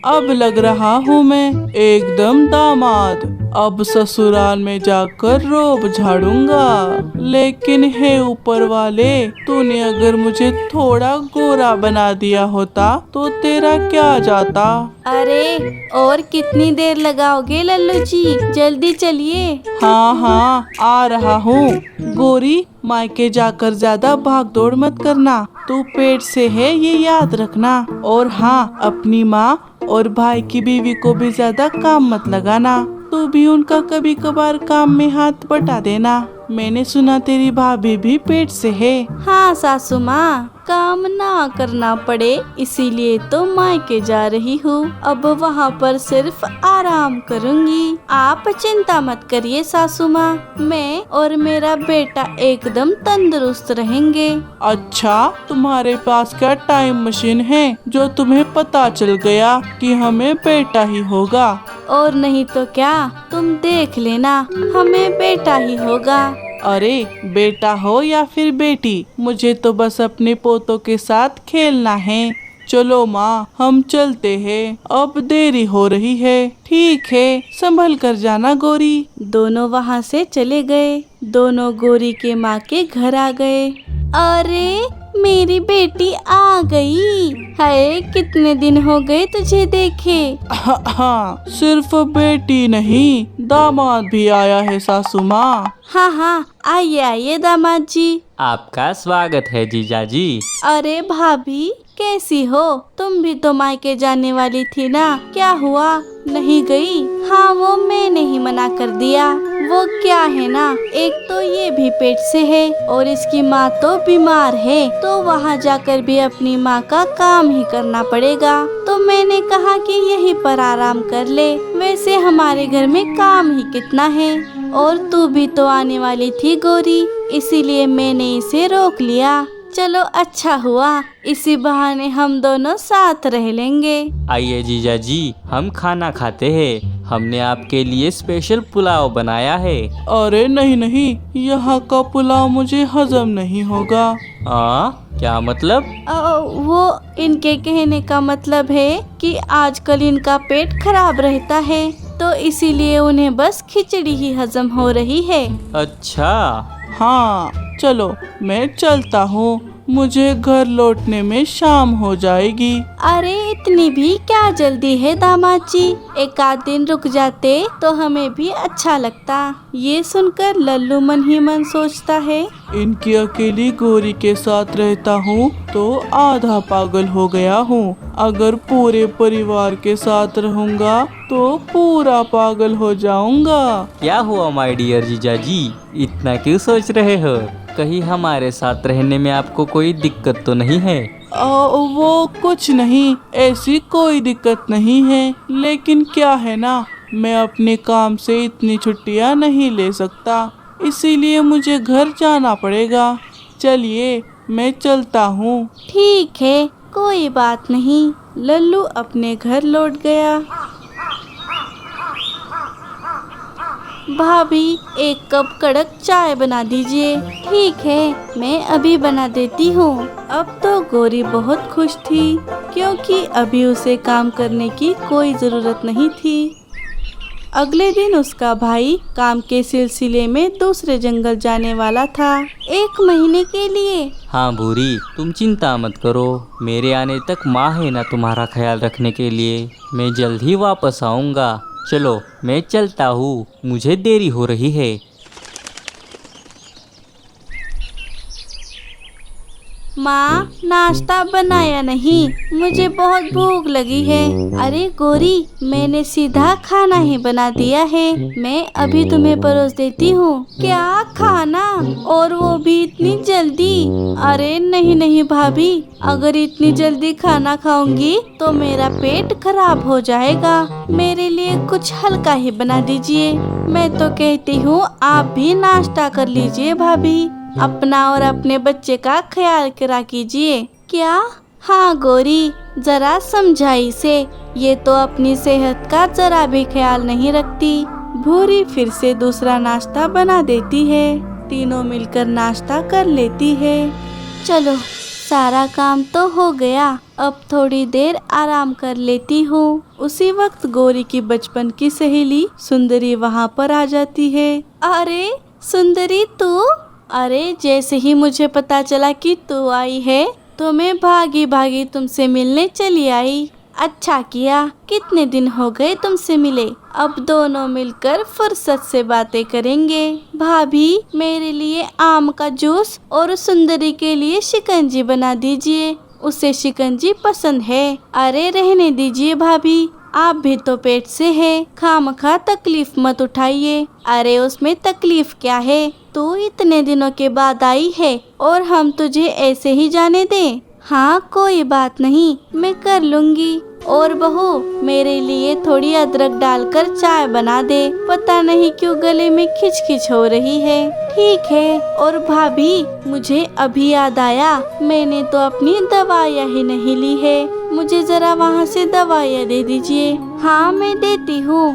अब लग रहा हूँ मैं एकदम दामाद। अब ससुराल में जाकर रोब झाड़ूंगा। लेकिन हे ऊपर वाले, तूने अगर मुझे थोड़ा गोरा बना दिया होता तो तेरा क्या जाता। अरे और कितनी देर लगाओगे लल्लू जी, जल्दी चलिए। हाँ हाँ, आ रहा हूँ। गोरी, मायके जाकर ज्यादा भाग दौड़ मत करना। तू पेट से है ये याद रखना। और हाँ, अपनी माँ और भाई की बीवी को भी ज्यादा काम मत लगाना। तू भी उनका कभी कभार काम में हाथ बटा देना। मैंने सुना तेरी भाभी भी पेट से है। हाँ सासू माँ, काम ना करना पड़े इसीलिए तो मायके जा रही हूँ। अब वहाँ पर सिर्फ आराम करूँगी। आप चिंता मत करिए सासू माँ, मैं और मेरा बेटा एकदम तंदुरुस्त रहेंगे। अच्छा, तुम्हारे पास क्या टाइम मशीन है जो तुम्हें पता चल गया कि हमें बेटा ही होगा? और नहीं तो क्या, तुम देख लेना, हमें बेटा ही होगा। अरे बेटा हो या फिर बेटी, मुझे तो बस अपने पोतों के साथ खेलना है। चलो माँ, हम चलते हैं, अब देरी हो रही है। ठीक है, संभल कर जाना गोरी। दोनों वहाँ से चले गए। दोनों गोरी के माँ के घर आ गए। अरे मेरी बेटी आ गई। हाय, कितने दिन हो गए तुझे देखे। हाँ, सिर्फ बेटी नहीं, दामाद भी आया है सासू माँ। हाँ हाँ, आइए आइए दामाद जी। आपका स्वागत है जीजाजी। अरे भाभी, कैसी हो? तुम भी तो मायके जाने वाली थी ना, क्या हुआ, नहीं गई? हाँ, वो मैंने ही मना कर दिया। वो क्या है ना, एक तो ये भी पेट से है और इसकी माँ तो बीमार है, तो वहाँ जाकर भी अपनी माँ का काम ही करना पड़ेगा। तो मैंने कहा कि यहीं पर आराम कर ले। वैसे हमारे घर में काम ही कितना है, और तू भी तो आने वाली थी गोरी, इसीलिए मैंने इसे रोक लिया। चलो अच्छा हुआ, इसी बहाने हम दोनों साथ रह लेंगे। आइए जीजाजी, हम खाना खाते हैं। हमने आपके लिए स्पेशल पुलाव बनाया है। अरे नहीं नहीं, यहाँ का पुलाव मुझे हजम नहीं होगा। क्या मतलब? वो इनके कहने का मतलब है कि आजकल इनका पेट खराब रहता है, तो इसीलिए उन्हें बस खिचड़ी ही हजम हो रही है। अच्छा। हाँ चलो, मैं चलता हूँ, मुझे घर लौटने में शाम हो जाएगी। अरे इतनी भी क्या जल्दी है दामाद जी, एक आध दिन रुक जाते तो हमें भी अच्छा लगता। ये सुनकर लल्लू मन ही मन सोचता है, इनकी अकेली गोरी के साथ रहता हूँ तो आधा पागल हो गया हूँ। अगर पूरे परिवार के साथ रहूँगा तो पूरा पागल हो जाऊँगा। क्या हुआ माय डियर जीजाजी, इतना क्यों सोच रहे हो? कहीं हमारे साथ रहने में आपको कोई दिक्कत तो नहीं है? वो कुछ नहीं, ऐसी कोई दिक्कत नहीं है। लेकिन क्या है ना, मैं अपने काम से इतनी छुट्टियाँ नहीं ले सकता, इसीलिए मुझे घर जाना पड़ेगा। चलिए मैं चलता हूँ। ठीक है, कोई बात नहीं। लल्लू अपने घर लौट गया। भाभी, एक कप कड़क चाय बना दीजिए। ठीक है, मैं अभी बना देती हूँ। अब तो गोरी बहुत खुश थी, क्योंकि अभी उसे काम करने की कोई ज़रूरत नहीं थी। अगले दिन उसका भाई काम के सिलसिले में दूसरे जंगल जाने वाला था, 1 महीने के लिए। हाँ भूरी, तुम चिंता मत करो, मेरे आने तक माँ है ना तुम्हारा ख्याल रखने के लिए। मैं जल्द ही वापस आऊँगा। चलो मैं चलता हूँ, मुझे देरी हो रही है। माँ, नाश्ता बनाया नहीं, मुझे बहुत भूख लगी है। अरे गोरी, मैंने सीधा खाना ही बना दिया है, मैं अभी तुम्हें परोस देती हूँ। क्या खाना, और वो भी इतनी जल्दी? अरे नहीं नहीं भाभी, अगर इतनी जल्दी खाना खाऊंगी तो मेरा पेट खराब हो जाएगा। मेरे लिए कुछ हल्का ही बना दीजिए। मैं तो कहती हूँ आप भी नाश्ता कर लीजिए भाभी, अपना और अपने बच्चे का ख्याल करा कीजिए। क्या? हाँ गोरी, जरा समझाई से, ये तो अपनी सेहत का जरा भी ख्याल नहीं रखती। भूरी फिर से दूसरा नाश्ता बना देती है, तीनों मिलकर नाश्ता कर लेती है। चलो सारा काम तो हो गया, अब थोड़ी देर आराम कर लेती हूँ। उसी वक्त गौरी की बचपन की सहेली सुंदरी वहाँ पर आ जाती है। अरे सुंदरी तू? अरे जैसे ही मुझे पता चला कि तू आई है तो मैं भागी भागी तुमसे मिलने चली आई। अच्छा किया, कितने दिन हो गए तुमसे मिले, अब दोनों मिलकर फुर्सत से बातें करेंगे। भाभी मेरे लिए आम का जूस और सुंदरी के लिए शिकंजी बना दीजिए, उसे शिकंजी पसंद है। अरे रहने दीजिए भाभी, आप भी तो पेट से है, खामखा तकलीफ मत उठाइए। अरे उसमें तकलीफ क्या है, तू इतने दिनों के बाद आई है और हम तुझे ऐसे ही जाने दें? हाँ कोई बात नहीं, मैं कर लूँगी। और बहू मेरे लिए थोड़ी अदरक डालकर चाय बना दे, पता नहीं क्यों गले में खिचखिच हो रही है। ठीक है। और भाभी मुझे अभी याद आया, मैंने तो अपनी दवाइयाँ ही नहीं ली है, मुझे जरा वहाँ से दवाइयाँ दे दीजिए। हाँ मैं देती हूँ।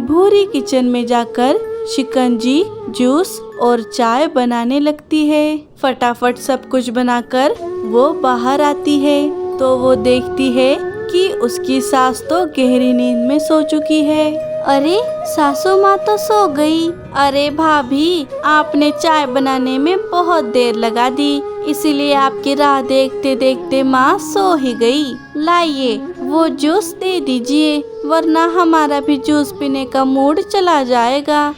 भूरी किचन में जाकर शिकंजी, जूस और चाय बनाने लगती है। फटाफट सब कुछ बनाकर वो बाहर आती है तो वो देखती है कि उसकी सास तो गहरी नींद में सो चुकी है। अरे सासू माँ तो सो गई। अरे भाभी आपने चाय बनाने में बहुत देर लगा दी, इसीलिए आपकी राह देखते देखते माँ सो ही गई। लाइए वो जूस दे दीजिए, वरना हमारा भी जूस पीने का मूड चला जाएगा।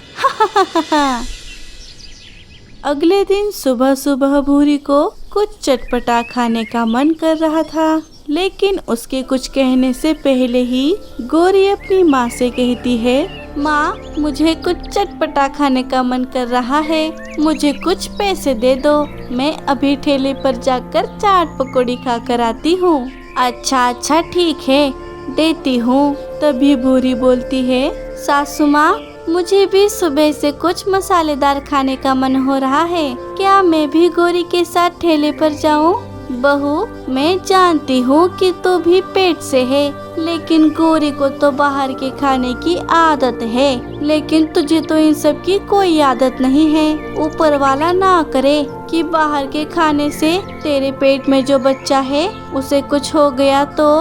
अगले दिन सुबह सुबह भूरी को कुछ चटपटा खाने का मन कर रहा था, लेकिन उसके कुछ कहने से पहले ही गौरी अपनी माँ से कहती है, माँ मुझे कुछ चटपटा खाने का मन कर रहा है, मुझे कुछ पैसे दे दो, मैं अभी ठेले पर जाकर चाट पकौड़ी खा कर आती हूँ। अच्छा ठीक है, देती हूँ। तभी भूरी बोलती है, सासू माँ मुझे भी सुबह से कुछ मसालेदार खाने का मन हो रहा है, क्या मैं भी गौरी के साथ ठेले पर जाऊँ? बहू मैं जानती हूँ कि तू भी पेट से है, लेकिन गौरी को तो बाहर के खाने की आदत है, लेकिन तुझे तो इन सब की कोई आदत नहीं है। ऊपर वाला ना करे कि बाहर के खाने से तेरे पेट में जो बच्चा है उसे कुछ हो गया तो।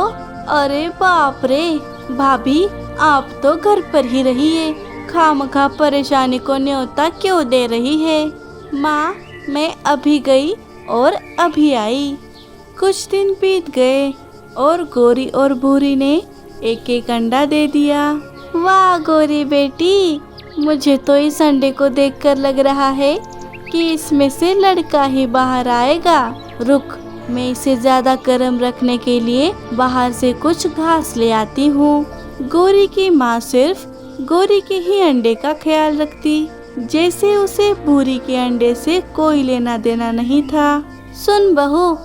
अरे बाप रे, भाभी आप तो घर पर ही रहिए, खामखा परेशानी को न्योता क्यों दे रही है। माँ मैं अभी गई और अभी आई। कुछ दिन बीत गए और गौरी और भूरी ने एक एक अंडा दे दिया। वाह गौरी बेटी, मुझे तो इस अंडे को देखकर लग रहा है कि इसमें से लड़का ही बाहर आएगा। रुक, मैं इसे ज्यादा गर्म रखने के लिए बाहर से कुछ घास ले आती हूँ। गौरी की माँ सिर्फ गौरी के ही अंडे का ख्याल रखती, जैसे उसे भूरी के अंडे से कोई लेना देना नहीं था। सुन बहू,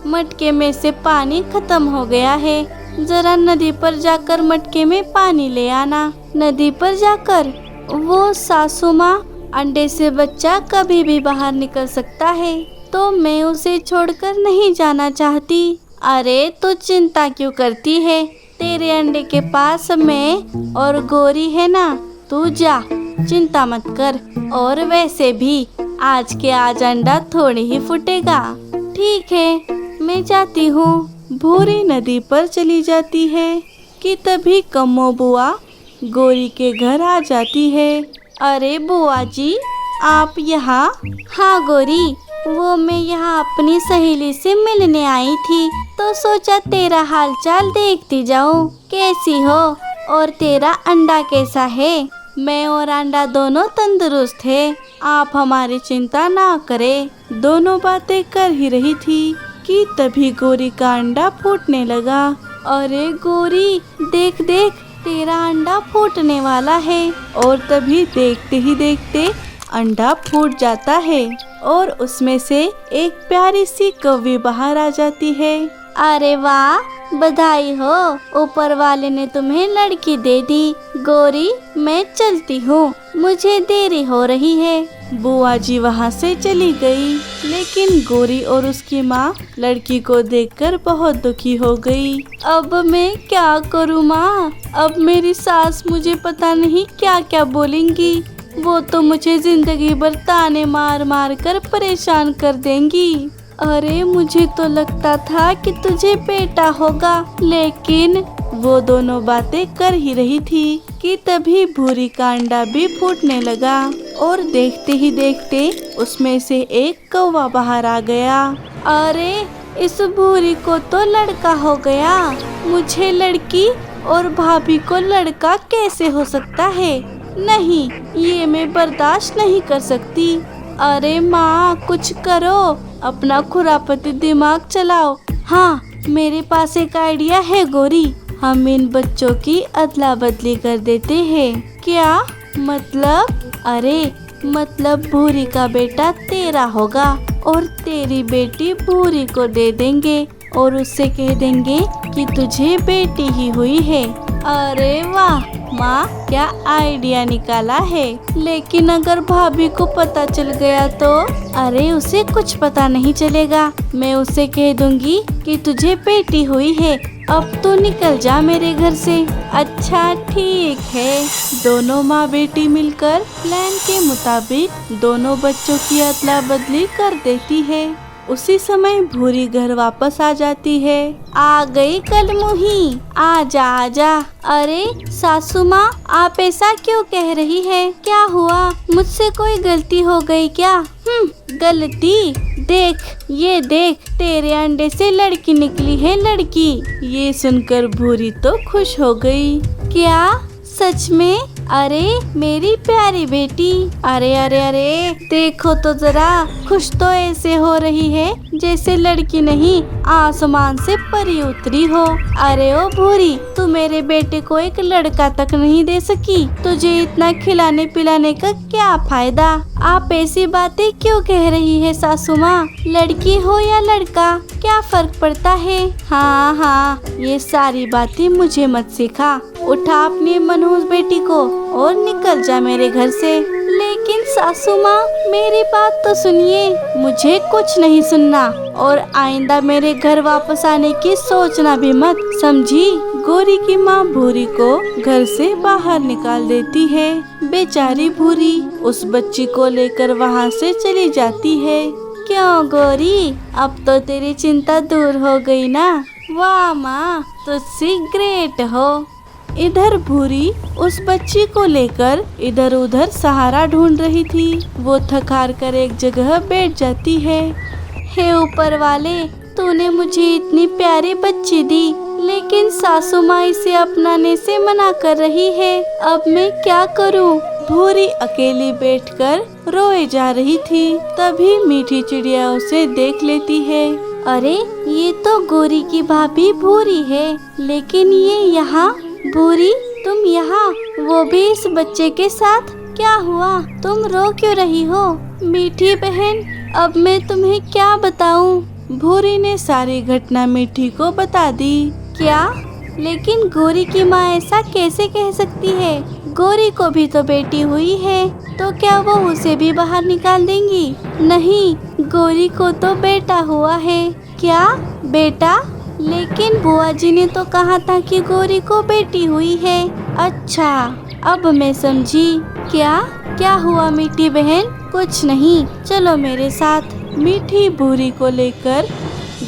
मटके में से पानी खत्म हो गया है, जरा नदी पर जाकर मटके में पानी ले आना। नदी पर जाकर? वो सासू माँ, अंडे से बच्चा कभी भी बाहर निकल सकता है, तो मैं उसे छोड़कर नहीं जाना चाहती। अरे तू चिंता क्यों करती है, तेरे अंडे के पास मैं और गौरी है ना, तू जा, चिंता मत कर। और वैसे भी आज के आज अंडा थोड़ी ही फूटेगा। ठीक है मैं जाती हूँ। भूरी नदी पर चली जाती है कि तभी कम्मो बुआ गौरी के घर आ जाती है। अरे बुआ जी आप यहाँ? हाँ गौरी, वो मैं यहाँ अपनी सहेली से मिलने आई थी, तो सोचा तेरा हालचाल देखती जाऊँ, कैसी हो और तेरा अंडा कैसा है। मैं और अंडा दोनों तंदुरुस्त है, आप हमारी चिंता ना करें। दोनों बातें कर ही रही थी कि तभी गौरी का अंडा फूटने लगा। अरे गौरी देख देख, तेरा अंडा फूटने वाला है। और तभी देखते ही देखते अंडा फूट जाता है और उसमें से एक प्यारी सी कौवी बाहर आ जाती है। अरे वाह, बधाई हो, ऊपर वाले ने तुम्हें लड़की दे दी। गौरी मैं चलती हूँ, मुझे देरी हो रही है। बुआ जी वहाँ से चली गई, लेकिन गौरी और उसकी माँ लड़की को देखकर बहुत दुखी हो गई। अब मैं क्या करूँ माँ, अब मेरी सास मुझे पता नहीं क्या क्या बोलेंगी, वो तो मुझे जिंदगी भर ताने मार मार कर परेशान कर देंगी। अरे मुझे तो लगता था कि तुझे बेटा होगा, लेकिन वो दोनों बातें कर ही रही थी कि तभी भूरी का अंडा भी फूटने लगा और देखते ही देखते उसमें से एक कौवा बाहर आ गया। अरे इस भूरी को तो लड़का हो गया, मुझे लड़की और भाभी को लड़का कैसे हो सकता है? नहीं, ये मैं बर्दाश्त नहीं कर सकती। अरे माँ कुछ करो, अपना खुरापती दिमाग चलाओ। हाँ, मेरे पास एक आइडिया है गौरी, हम इन बच्चों की अदला बदली कर देते हैं। क्या मतलब? अरे मतलब भूरी का बेटा तेरा होगा और तेरी बेटी भूरी को दे देंगे और उससे कह देंगे कि तुझे बेटी ही हुई है। अरे वाह माँ, क्या आइडिया निकाला है। लेकिन अगर भाभी को पता चल गया तो? अरे उसे कुछ पता नहीं चलेगा, मैं उसे कह दूंगी कि तुझे बेटी हुई है, अब तो निकल जा मेरे घर से। अच्छा ठीक है। दोनों माँ बेटी मिलकर प्लान के मुताबिक दोनों बच्चों की अदला बदली कर देती है। उसी समय भूरी घर वापस आ जाती है। आ गई कलमुही, आजा आजा। अरे सासू माँ, आप ऐसा क्यों कह रही है? क्या हुआ? मुझसे कोई गलती हो गई क्या? गलती? देख, ये देख, तेरे अंडे से लड़की निकली है, लड़की। ये सुनकर भूरी तो खुश हो गई। क्या सच में? अरे मेरी प्यारी बेटी, अरे अरे अरे देखो तो जरा, खुश तो ऐसे हो रही है जैसे लड़की नहीं आसमान से परी उतरी हो। अरे ओ भूरी, तू मेरे बेटे को एक लड़का तक नहीं दे सकी, तुझे इतना खिलाने पिलाने का क्या फायदा? आप ऐसी बातें क्यों कह रही है सासू माँ? लड़की हो या लड़का, क्या फर्क पड़ता है? हाँ हाँ, ये सारी बातें मुझे मत सिखा। उठा अपनी मनहूस बेटी को और निकल जा मेरे घर से। लेकिन सासू माँ, मेरी बात तो सुनिए। मुझे कुछ नहीं सुनना और आइंदा मेरे घर वापस आने की सोचना भी मत, समझी? गौरी की माँ भूरी को घर से बाहर निकाल देती है। बेचारी भूरी उस बच्ची को लेकर वहाँ से चली जाती है। क्यों गौरी, अब तो तेरी चिंता दूर हो गई ना? वाह माँ, तुझसे ग्रेट हो। इधर भूरी उस बच्ची को लेकर इधर उधर सहारा ढूंढ रही थी। वो थक हार कर एक जगह बैठ जाती है। हे ऊपर वाले, तूने मुझे इतनी प्यारी बच्ची दी, लेकिन सासू माँ इसे अपनाने से मना कर रही है। अब मैं क्या करूँ? भूरी अकेली बैठकर रोए जा रही थी। तभी मीठी चिड़िया उसे देख लेती है। अरे ये तो गौरी की भाभी भूरी है, लेकिन ये यहाँ? भूरी, तुम यहाँ, वो भी इस बच्चे के साथ? क्या हुआ? तुम रो क्यों रही हो? मीठी बहन, अब मैं तुम्हें क्या बताऊं? भूरी ने सारी घटना मीठी को बता दी। क्या? लेकिन गौरी की माँ ऐसा कैसे कह सकती है? गौरी को भी तो बेटी हुई है, तो क्या वो उसे भी बाहर निकाल देंगी? नहीं, गौरी को तो बेटा हुआ है। क्या बेटा? लेकिन बुआ जी ने तो कहा था कि गौरी को बेटी हुई है। अच्छा, अब मैं समझी। क्या हुआ मीठी बहन? कुछ नहीं, चलो मेरे साथ। मीठी भूरी को लेकर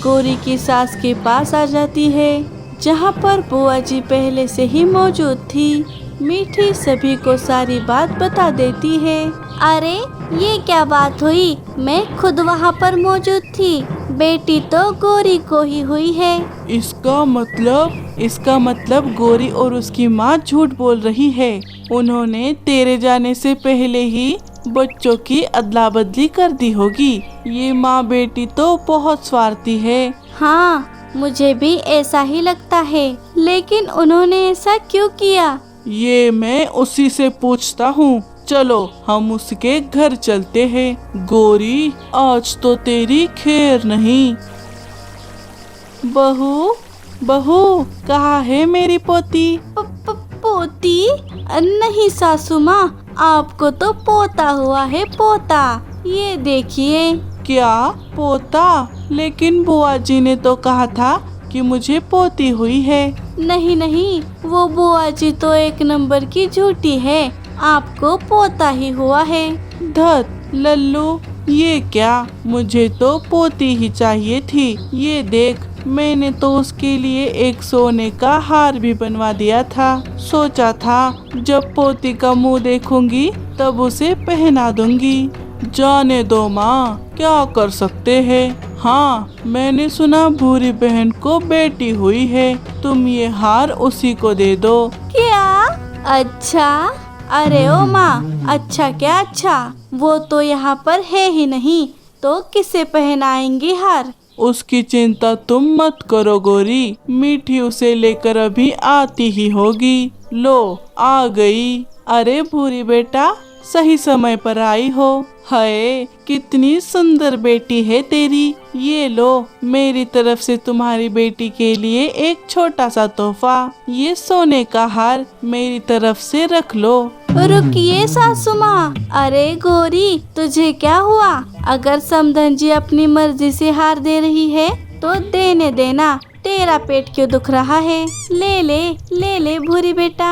गौरी की सास के पास आ जाती है, जहाँ पर बुआ जी पहले से ही मौजूद थी। मीठी सभी को सारी बात बता देती है। अरे ये क्या बात हुई? मैं खुद वहाँ पर मौजूद थी। बेटी तो गौरी को ही हुई है। इसका मतलब गौरी और उसकी माँ झूठ बोल रही है। उन्होंने तेरे जाने से पहले ही बच्चों की अदला बदली कर दी होगी। ये माँ बेटी तो बहुत स्वार्थी है। हाँ, मुझे भी ऐसा ही लगता है, लेकिन उन्होंने ऐसा क्यों किया? ये मैं उसी से पूछता हूँ। चलो हम उसके घर चलते हैं। गौरी, आज तो तेरी खैर नहीं। बहू, कहाँ है मेरी पोती? पोती? नहीं सासू माँ, आपको तो पोता हुआ है, पोता। ये देखिए। क्या पोता? लेकिन बुआ जी ने तो कहा था कि मुझे पोती हुई है। नहीं, वो बुआ जी तो एक नंबर की झूठी है। आपको पोता ही हुआ है। धत लल्लू, ये क्या, मुझे तो पोती ही चाहिए थी। ये देख, मैंने तो उसके लिए एक सोने का हार भी बनवा दिया था। सोचा था जब पोती का मुंह देखूंगी तब उसे पहना दूंगी। जाने दो माँ, क्या कर सकते हैं। हाँ, मैंने सुना भूरी बहन को बेटी हुई है, तुम ये हार उसी को दे दो। क्या? अच्छा, अरे ओ माँ, अच्छा क्या अच्छा, वो तो यहाँ पर है ही नहीं, तो किसे पहनाएंगी हार? उसकी चिंता तुम मत करो गौरी, मीठी उसे लेकर अभी आती ही होगी। लो, आ गई। अरे भूरी बेटा, सही समय पर आई हो। हाय, कितनी सुंदर बेटी है तेरी। ये लो, मेरी तरफ से तुम्हारी बेटी के लिए एक छोटा सा तोहफा, ये सोने का हार मेरी तरफ से रख लो। रुकिए सासू माँ, अरे गौरी, तुझे क्या हुआ? अगर समधन जी अपनी मर्जी से हार दे रही है तो देने देना, तेरा पेट क्यों दुख रहा है? ले ले, ले ले भूरी बेटा।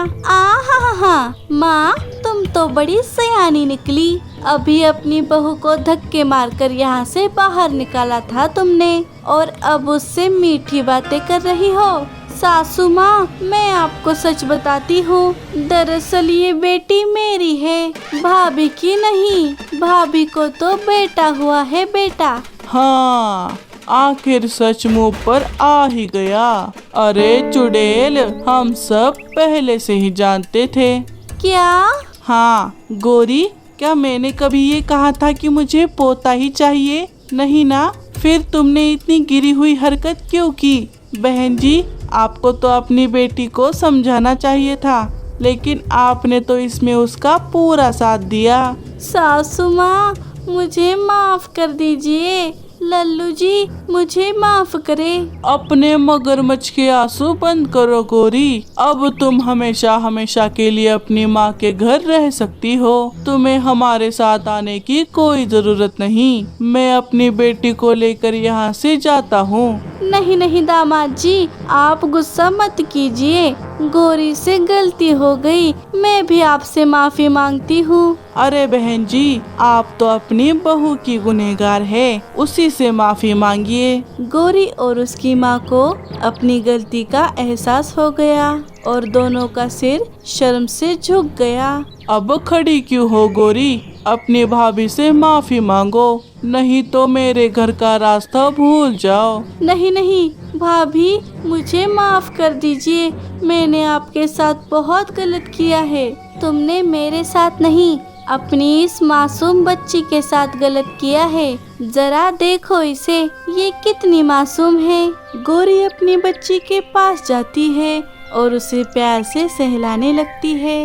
हा, माँ तुम तो बड़ी सयानी निकली। अभी अपनी बहू को धक्के मारकर यहाँ से बाहर निकाला था तुमने, और अब उससे मीठी बातें कर रही हो। सासू माँ, मैं आपको सच बताती हूँ, दरअसल ये बेटी मेरी है, भाभी की नहीं। भाभी को तो बेटा हुआ है, बेटा। हाँ, आखिर सच मुंह पर आ ही गया। अरे चुड़ैल, हम सब पहले से ही जानते थे। क्या? हाँ गौरी, क्या मैंने कभी ये कहा था कि मुझे पोता ही चाहिए? नहीं ना, फिर तुमने इतनी गिरी हुई हरकत क्यों की? बहन जी, आपको तो अपनी बेटी को समझाना चाहिए था, लेकिन आपने तो इसमें उसका पूरा साथ दिया। सासू माँ, मुझे माफ कर दीजिए। लल्लू जी, मुझे माफ करें। अपने मगरमच्छ के आंसू बंद करो गौरी। अब तुम हमेशा हमेशा के लिए अपनी माँ के घर रह सकती हो। तुम्हें हमारे साथ आने की कोई जरूरत नहीं। मैं अपनी बेटी को लेकर यहाँ से जाता हूँ। नहीं नहीं दामाद जी, आप गुस्सा मत कीजिए, गौरी से गलती हो गई, मैं भी आपसे माफी मांगती हूँ। अरे बहन जी, आप तो अपनी बहू की गुनहगार है, उसी से माफी मांगिए। गौरी और उसकी माँ को अपनी गलती का एहसास हो गया और दोनों का सिर शर्म से झुक गया। अब खड़ी क्यों हो गौरी, अपनी भाभी से माफी मांगो, नहीं तो मेरे घर का रास्ता भूल जाओ। नहीं नहीं भाभी, मुझे माफ कर दीजिए, मैंने आपके साथ बहुत गलत किया है। तुमने मेरे साथ नहीं, अपनी इस मासूम बच्ची के साथ गलत किया है। जरा देखो इसे, ये कितनी मासूम है। गौरी अपनी बच्ची के पास जाती है और उसे प्यार से सहलाने लगती है।